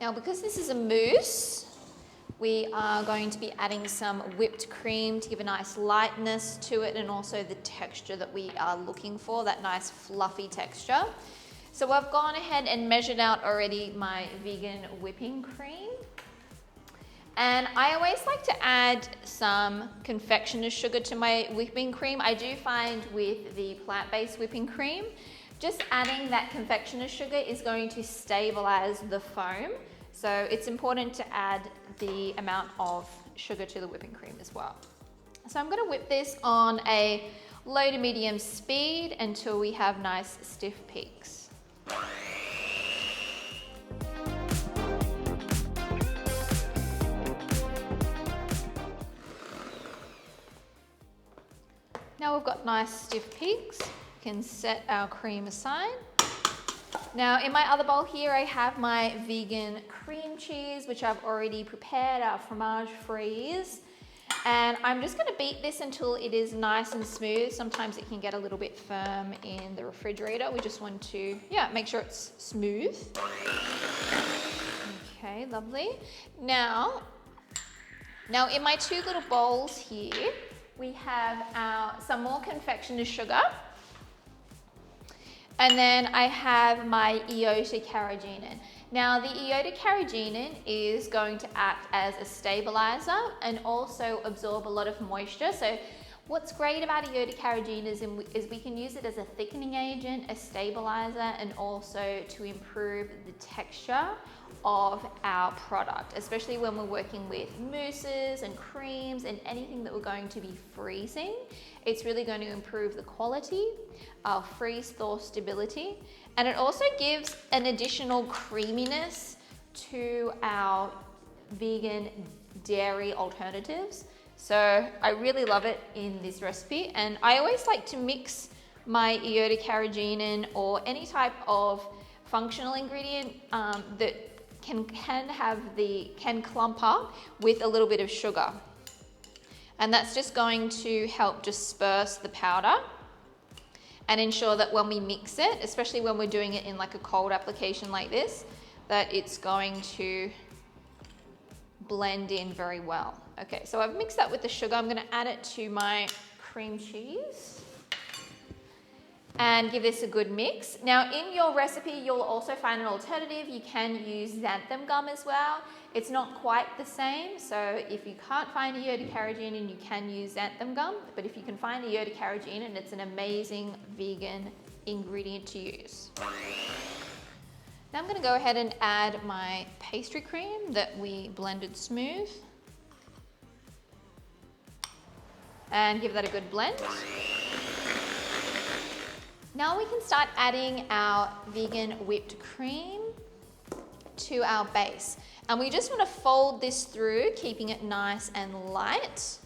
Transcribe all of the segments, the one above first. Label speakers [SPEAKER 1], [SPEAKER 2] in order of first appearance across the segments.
[SPEAKER 1] Now, because this is a mousse, we are going to be adding some whipped cream to give a nice lightness to it and also the texture that we are looking for, that nice fluffy texture. So I've gone ahead and measured out already my vegan whipping cream. And I always like to add some confectioner's sugar to my whipping cream. I do find with the plant-based whipping cream, just adding that confectioner's sugar is going to stabilize the foam. So it's important to add the amount of sugar to the whipping cream as well. So I'm going to whip this on a low to medium speed until we have nice stiff peaks. Now we've got nice stiff peaks, we can set our cream aside. Now in my other bowl here I have my vegan cream cheese, which I've already prepared, our fromage frise. And I'm just going to beat this until it is nice and smooth. Sometimes it can get a little bit firm in the refrigerator. We just want to, make sure it's smooth. Okay, lovely. Now in my two little bowls here, we have some more confectioner's sugar. And then I have my iota carrageenan. Now the iota carrageenan is going to act as a stabilizer and also absorb a lot of moisture. So what's great about iota carrageenan is we can use it as a thickening agent, a stabilizer, and also to improve the texture of our product, especially when we're working with mousses and creams and anything that we're going to be freezing. It's really going to improve the quality, our freeze thaw stability, and it also gives an additional creaminess to our vegan dairy alternatives. So I really love it in this recipe, and I always like to mix my iota carrageenan or any type of functional ingredient that can clump up with a little bit of sugar. And that's just going to help disperse the powder and ensure that when we mix it, especially when we're doing it in like a cold application like this, that it's going to blend in very well. Okay, so I've mixed that with the sugar. I'm going to add it to my cream cheese and give this a good mix. Now in your recipe, you'll also find an alternative. You can use xanthan gum as well. It's not quite the same, so if you can't find iota carrageenan, you can use xanthan gum, but if you can find iota carrageenan, it's an amazing vegan ingredient to use. Now I'm going to go ahead and add my pastry cream that we blended smooth and give that a good blend. Now we can start adding our vegan whipped cream to our base. And we just want to fold this through, keeping it nice and light.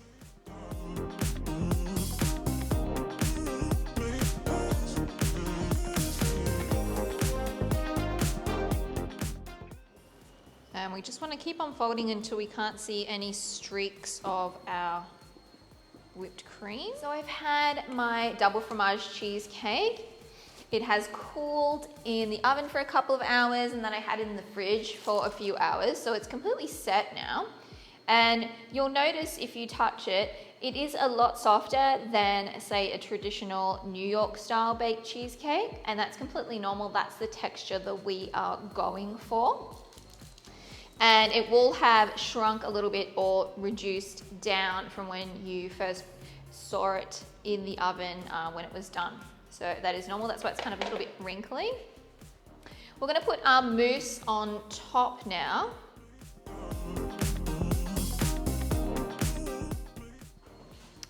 [SPEAKER 1] And we just want to keep on folding until we can't see any streaks of our whipped cream. So I've had my double fromage cheesecake. It has cooled in the oven for a couple of hours, and then I had it in the fridge for a few hours. So it's completely set now. And you'll notice if you touch it, it is a lot softer than, say, a traditional New York style baked cheesecake. And that's completely normal. That's the texture that we are going for. And it will have shrunk a little bit or reduced down from when you first saw it in the oven when it was done. So that is normal, that's why it's kind of a little bit wrinkly. We're gonna put our mousse on top now.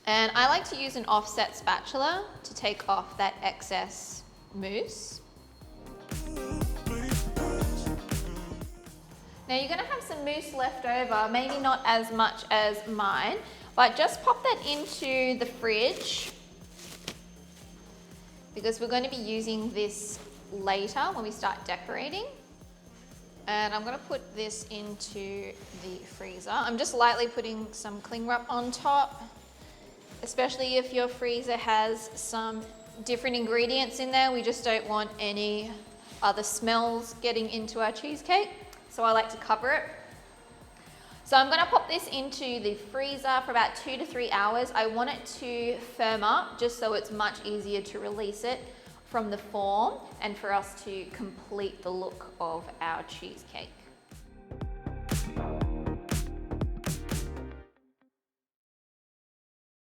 [SPEAKER 1] And I like to use an offset spatula to take off that excess mousse. Now you're gonna have some mousse left over, maybe not as much as mine, but just pop that into the fridge because we're going to be using this later when we start decorating. And I'm going to put this into the freezer. I'm just lightly putting some cling wrap on top, especially if your freezer has some different ingredients in there. We just don't want any other smells getting into our cheesecake. So I like to cover it. So I'm gonna pop this into the freezer for about 2 to 3 hours. I want it to firm up just so it's much easier to release it from the form and for us to complete the look of our cheesecake.